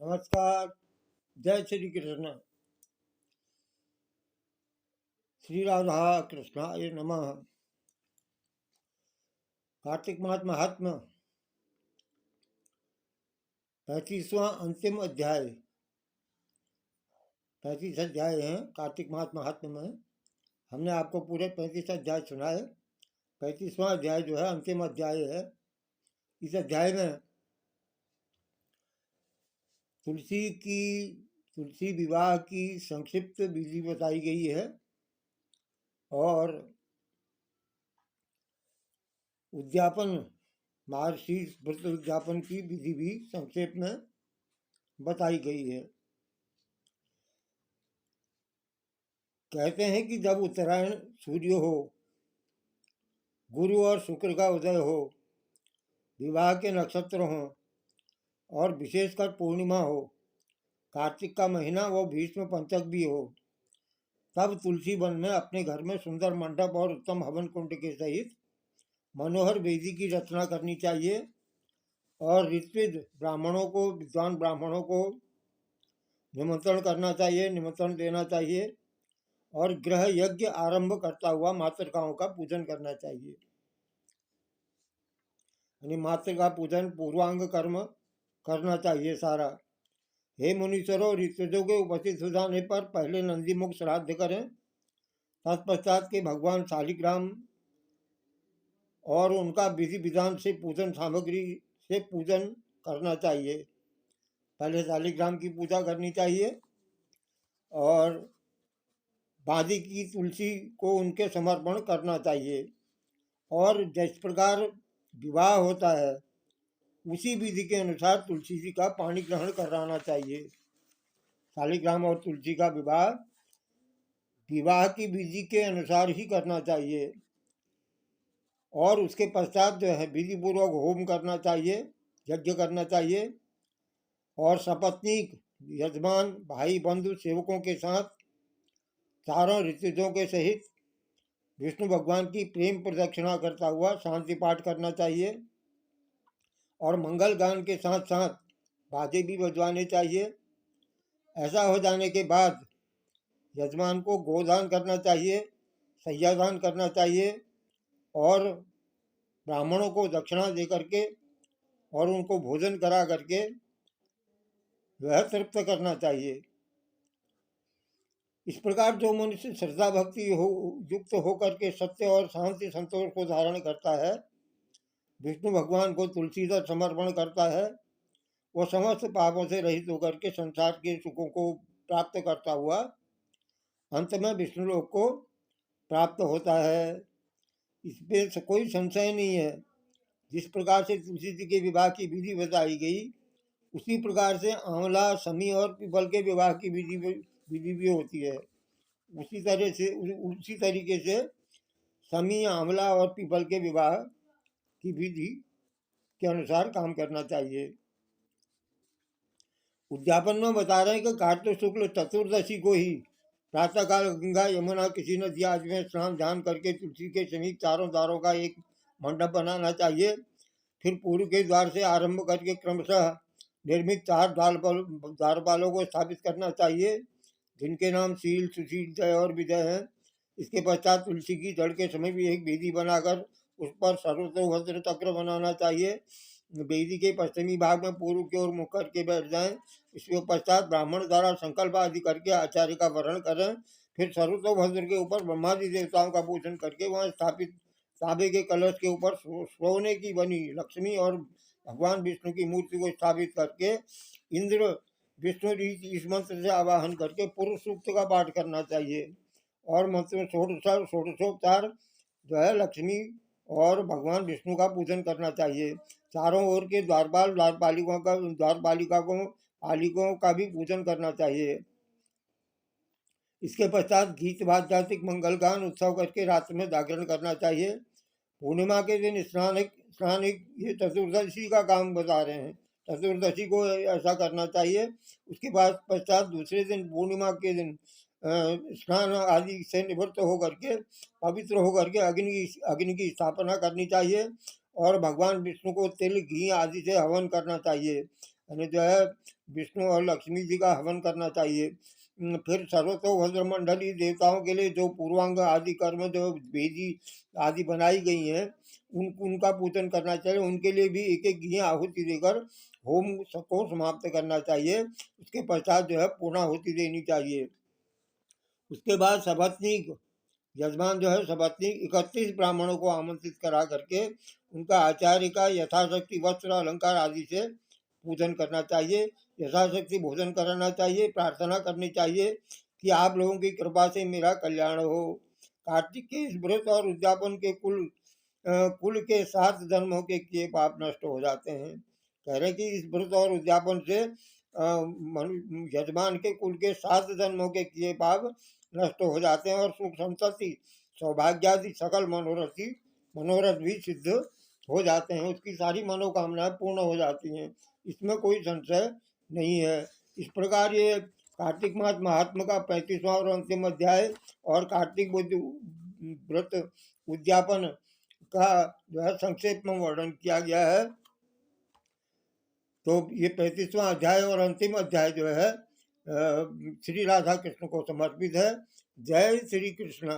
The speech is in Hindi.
नमस्कार। जय श्री कृष्ण। श्री राधा कृष्णाय नमः। कार्तिक मास महात्म्य 35वां अंतिम अध्याय। 35 अध्याय हैं कार्तिक मास महात्म्य में। हमने आपको पूरे 35 अध्याय सुनाए। 35वां अध्याय जो है अंतिम अध्याय है। इस अध्याय में तुलसी विवाह की संक्षिप्त विधि बताई गई है और उद्यापन महर्षि व्रत उद्यापन की विधि भी संक्षेप में बताई गई है। कहते हैं कि जब उत्तरायण सूर्य हो, गुरु और शुक्र का उदय हो, विवाह के नक्षत्र हों और विशेषकर पूर्णिमा हो, कार्तिक का महीना वो भीष्म पंचक भी हो, तब तुलसी वन में अपने घर में सुंदर मंडप और उत्तम हवन कुंड के सहित मनोहर वेदी की रचना करनी चाहिए और ऋत्विज ब्राह्मणों को, विद्वान ब्राह्मणों को निमंत्रण करना चाहिए, निमंत्रण देना चाहिए और गृह यज्ञ आरंभ करता हुआ मातृकाओं का पूजन करना चाहिए। यानी मातृका पूजन पूर्वांग कर्म करना चाहिए सारा। हे मुनीश्वरों, ऋतुजों के उपस्थित हो जाने पर पहले नंदीमुख श्राद्ध करें। तत्पश्चात के भगवान शालिग्राम और उनका विधि विधान से पूजन सामग्री से पूजन करना चाहिए। पहले शालिग्राम की पूजा करनी चाहिए और बादी की तुलसी को उनके समर्पण करना चाहिए और जिस प्रकार विवाह होता है उसी विधि के अनुसार तुलसी जी का पानी ग्रहण कराना चाहिए। शालिग्राम और तुलसी का विवाह की विधि के अनुसार ही करना चाहिए और उसके पश्चात जो है विधि पूर्वक होम करना चाहिए, यज्ञ करना चाहिए और सपत्नीक, यजमान, भाई, बंधु, सेवकों के साथ चारों ऋतुजों के सहित विष्णु भगवान की प्रेम प्रदक्षिणा करता हुआ शांति पाठ करना चाहिए और मंगल गान के साथ साथ बाजे भी बजवाने चाहिए। ऐसा हो जाने के बाद यजमान को गोदान करना चाहिए, सैयादान करना चाहिए और ब्राह्मणों को दक्षिणा दे करके और उनको भोजन करा करके वह तृप्त करना चाहिए। इस प्रकार जो मनुष्य श्रद्धा भक्ति हो युक्त होकर के सत्य और शांति संतोष को धारण करता है, विष्णु भगवान को तुलसीदास समर्पण करता है, वो समस्त पापों से रहित होकर के संसार के सुखों को प्राप्त करता हुआ अंत में विष्णु लोक को प्राप्त होता है। इसमें कोई संशय नहीं है। जिस प्रकार से तुलसी जी के विवाह की विधि बताई गई उसी प्रकार से आंवला, समी और पीपल के विवाह की विधि भी होती है। उसी तरीके से समी, आंवला और पीपल के विवाह की विधि के अनुसार काम करना चाहिए। उद्यापन में बता रहे हैं कि कार्तिक शुक्ल चतुर्दशी को ही प्रातःकाल गंगा, यमुना, किसी नदी आदि में स्नान ध्यान करके तुलसी के समीप चारों द्वारों का एक मंडप बनाना चाहिए। फिर पूर्व के द्वार से आरंभ करके क्रमशः निर्मित 4 द्वारपालों को स्थापित करना चाहिए, जिनके नाम शील, सुशील, जय और विजय हैं। इसके पश्चात तुलसी की जड़ के समय भी एक वेदी बनाकर उस पर सर्वतोभद्र चक्र बनाना चाहिए। वेदी के पश्चिमी भाग में पूर्व की ओर मुख करके बैठ जाएं। इसके पश्चात ब्राह्मण द्वारा संकल्प आदि करके आचार्य का वर्ण करें। फिर सर्वतोभद्र के ऊपर ब्रह्मादि देवताओं का पूजन करके वहाँ स्थापित तांबे के कलश के ऊपर सोने की बनी लक्ष्मी और भगवान विष्णु की मूर्ति को स्थापित करके इंद्र विष्णु इस मंत्र से आवाहन करके पुरुष सूक्त का पाठ करना चाहिए और मंत्र में षोडशोपचार जो है लक्ष्मी और भगवान विष्णु का पूजन करना चाहिए। चारों ओर के द्वारपालिकाओं का भी पूजन करना चाहिए। इसके पश्चात गीत वाद्यातिक मंगल गान उत्सव करके रात्र में जागरण करना चाहिए। पूर्णिमा के दिन स्नान ये चतुर्दशी का काम बता रहे हैं। चतुर्दशी को ऐसा करना चाहिए। उसके बाद पश्चात दूसरे दिन पूर्णिमा के दिन स्नान आदि से निवृत्त होकर के पवित्र होकर के अग्नि की स्थापना करनी चाहिए और भगवान विष्णु को तिल, घी आदि से हवन करना चाहिए। यानी जो है विष्णु और लक्ष्मी जी का हवन करना चाहिए। फिर सर्वतोभद्र मंडली देवताओं के लिए जो पूर्वांग आदि कर्म जो वेदी आदि बनाई गई हैं उनका पूजन करना चाहिए। उनके लिए भी एक एक घी आहुति देकर होम को समाप्त करना चाहिए। उसके पश्चात जो है पूर्णाहुति देनी चाहिए। उसके बाद सपत्नीक यजमान जो है सपत्नीक 31 ब्राह्मणों को आमंत्रित करा करके उनका आचार्य का यथाशक्ति वस्त्र अलंकार आदि से पूजन करना चाहिए। यथाशक्ति भोजन कराना चाहिए। प्रार्थना करनी चाहिए कि आप लोगों की कृपा से मेरा कल्याण हो। कार्तिक के इस व्रत और उद्यापन के कुल के 7 जन्मों के किए पाप नष्ट हो जाते हैं। कह रहे कि इस व्रत और उद्यापन से यजमान के कुल के 7 जन्मों के किए पाप नष्ट हो जाते हैं और सुख संतति सौभाग्यादि सकल मनोरथ भी सिद्ध हो जाते हैं। उसकी सारी मनोकामनाएं पूर्ण हो जाती हैं, इसमें कोई संशय नहीं है। इस प्रकार ये कार्तिक मास महात्मा का 35वां और अंतिम अध्याय और कार्तिक व्रत उद्यापन का जो है संक्षेप में वर्णन किया गया है। तो ये 35वां अध्याय और अंतिम अध्याय जो है श्री राधा कृष्ण को समर्पित है। जय श्री कृष्ण।